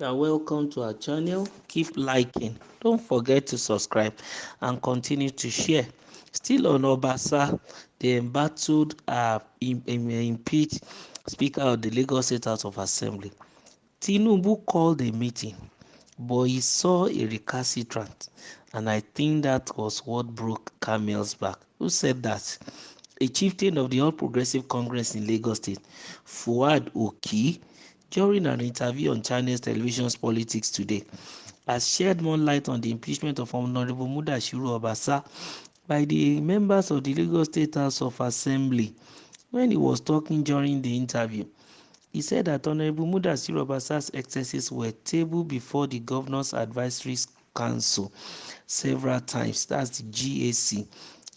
and welcome to our channel. Keep liking, don't forget to subscribe and continue to share. Still on Obasa, the embattled impeached Speaker of the Lagos State House of Assembly. Tinubu called a meeting, but he saw a recalcitrant, and I think that was what broke Camel's back. Who said that? A chieftain of the All Progressive Congress in Lagos State, Fuad Oki, during an interview on Chinese television's Politics Today, has shed more light on the impeachment of Honorable Mudashiru Obasa by the members of the Lagos State House of Assembly. When he was talking during the interview, he said that Honorable Mudashiru Obasa's excesses were tabled before the Governor's Advisory Council several times, that's the GAC,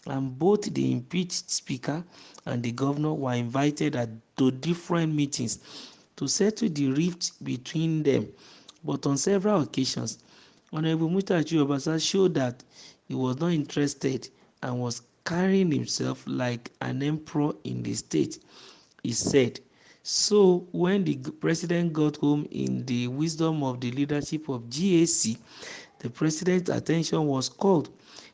and both the impeached speaker and the governor were invited to different meetings to settle the rift between them. But on several occasions, Honorable Mudashiru Obasa showed that he was not interested and was carrying himself like an emperor in the state. He said, so when the president got home in the wisdom of the leadership of GAC, the president's attention was called,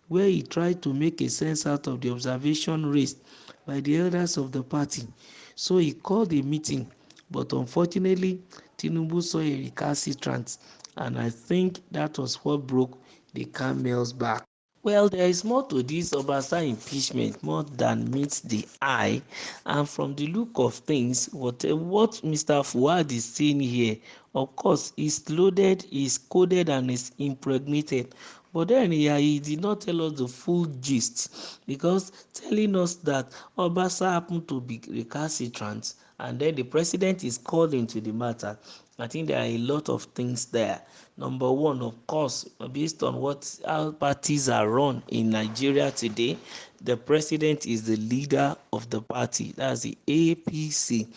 where he tried to make a sense out of the observation raised by the elders of the party. So he called a meeting, but unfortunately, Tinubu saw a recalcitrant, and I think that was what broke the camel's back. Well, there is more to this Obasa impeachment more than meets the eye, and from the look of things, what Mr. Fuad is saying here, of course, is loaded, is coded, and is impregnated. But then he did not tell us the full gist, because telling us that Obasa happened to be recalcitrant and then the president is called into the matter. I think there are a lot of things there. Number one, of course, based on how parties are run in Nigeria today, the president is the leader of the party. That's the APC.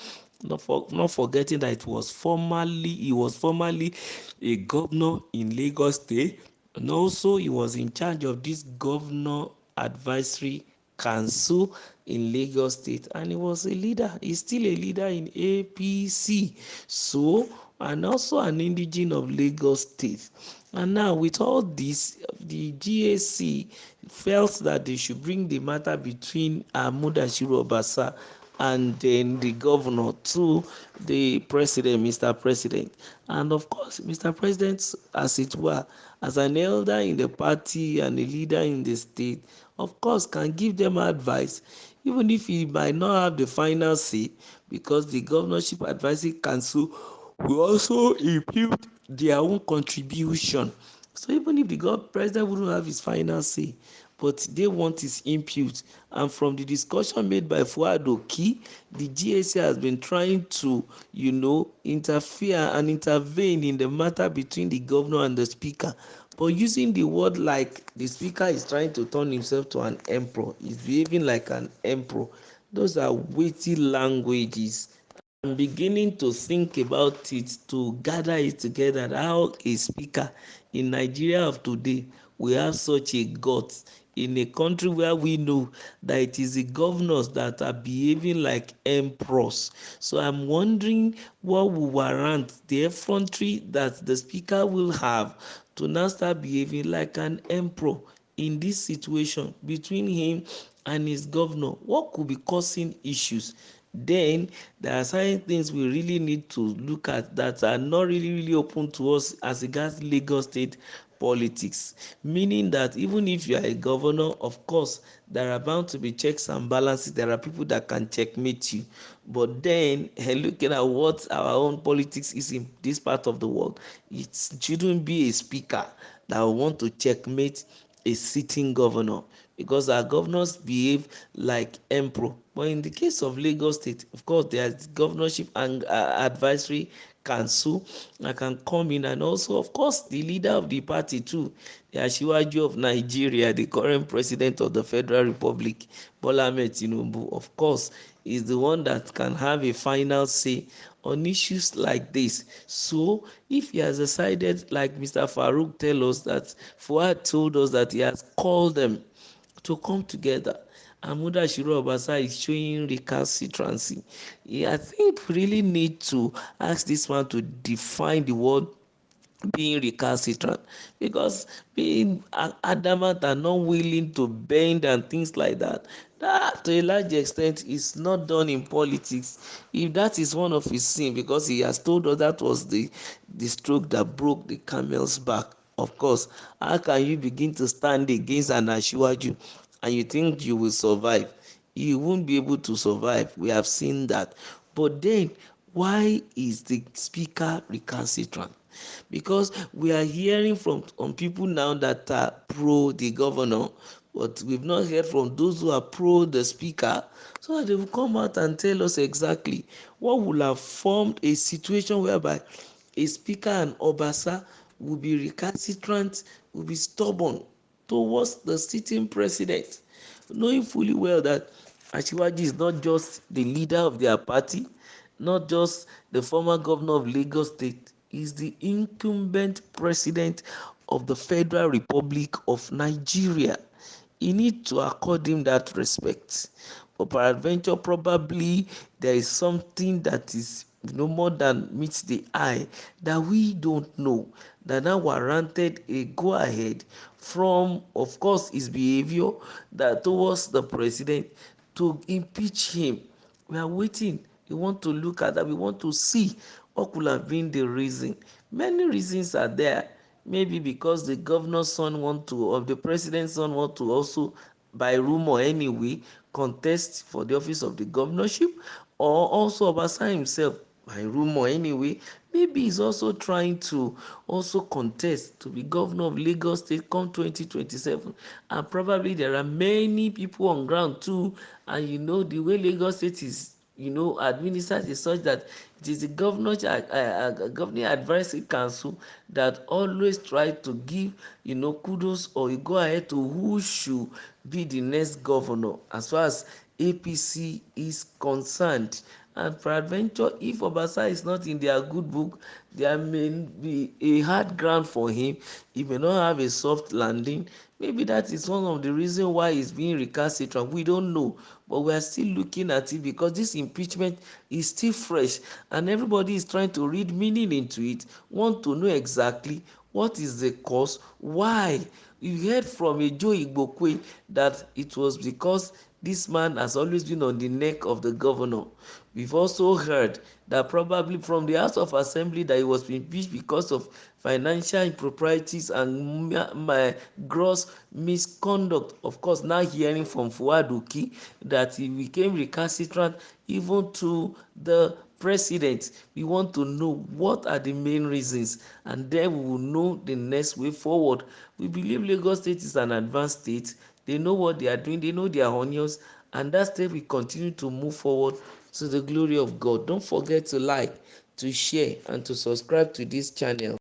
Not forgetting that he was formerly a governor in Lagos State, and also he was in charge of this governor advisory council in Lagos State, and he was a leader. He's still a leader in APC. So, and also an indigene of Lagos State. And now, with all this, the GAC felt that they should bring the matter between Mudashiru Obasa and then the governor to the president, Mr. President. And of course, Mr. President, as it were, as an elder in the party and a leader in the state, of course, can give them advice, even if he might not have the final say, because the Governorship Advisory Council will also impute their own contribution. So even if the president wouldn't have his final say, but they want his input. And from the discussion made by Fuad Oki, the GAC has been trying to, interfere and intervene in the matter between the governor and the speaker. But using the word like the speaker is trying to turn himself to an emperor, he's behaving like an emperor. Those are weighty languages. I'm beginning to think about it, to gather it together, how a speaker in Nigeria of today will have such a guts in a country where we know that it is the governors that are behaving like emperors. So I'm wondering what will warrant the effrontery that the speaker will have to now start behaving like an emperor in this situation between him and his governor. What could be causing issues? Then there are certain things we really need to look at that are not really open to us as regards Lagos State politics, meaning that even if you are a governor, of course there are bound to be checks and balances. There are people that can checkmate you, but then looking at what our own politics is in this part of the world, it shouldn't be a speaker that will want to checkmate a sitting governor, because our governors behave like emperor. But in the case of Lagos State, of course, there's governorship and advisory council that can come in, and also, of course, the leader of the party too, the Asiwaju of Nigeria, the current president of the Federal Republic, Bola Ahmed Tinubu, of course, is the one that can have a final say on issues like this. So if he has decided, like Mr. Farouk tell us, that Fuad told us that he has called them to come together, and Mudashiru Obasa is showing recalcitrancy, I think we really need to ask this man to define the word being recalcitrant, because being adamant and not willing to bend and things like that, that to a large extent is not done in politics. If that is one of his sin, because he has told us that was the stroke that broke the camel's back, of course, how can you begin to stand against an Asiwaju and you think you will survive? You won't be able to survive. We have seen that. But then, why is the speaker recalcitrant? Because we are hearing from people now that are pro the governor, but we've not heard from those who are pro the speaker, so that they will come out and tell us exactly what will have formed a situation whereby a speaker and Obasa will be recalcitrant, will be stubborn towards the sitting president, knowing fully well that Asiwaju is not just the leader of their party, not just the former governor of Lagos State, is the incumbent president of the Federal Republic of Nigeria. You need to accord him that respect. But peradventure, probably there is something that is more than meets the eye that we don't know, that now warranted a go ahead from, of course, his behavior that towards the president to impeach him. We are waiting. We want to look at that. We want to see what could have been the reason. Many reasons are there. Maybe because the governor's son want to, or the president's son want to also, by rumor anyway, contest for the office of the governorship, or also Obasa himself, by rumor anyway, maybe he's also trying to also contest to be governor of Lagos State come 2027. And probably there are many people on ground too, and the way Lagos State is administered is such that it is the governing advisory council that always try to give kudos or a go ahead to who should be the next governor as far as APC is concerned. And peradventure, if Obasa is not in their good book, there may be a hard ground for him. He may not have a soft landing. Maybe that is one of the reasons why he's being recalcitrant. We don't know, but we are still looking at it because this impeachment is still fresh and everybody is trying to read meaning into it, want to know exactly what is the cause, why. You heard from Joe Igbokwe that it was because this man has always been on the neck of the governor. We've also heard that probably from the House of Assembly that he was impeached because of financial improprieties and gross misconduct. Of course, now hearing from Fuad Oki that he became recalcitrant even to the president. We want to know what are the main reasons, and then we will know the next way forward. We believe Lagos State is an advanced state. They know what they are doing, they know their onions, and that state will continue to move forward to the glory of God. Don't forget to like, to share, and to subscribe to this channel.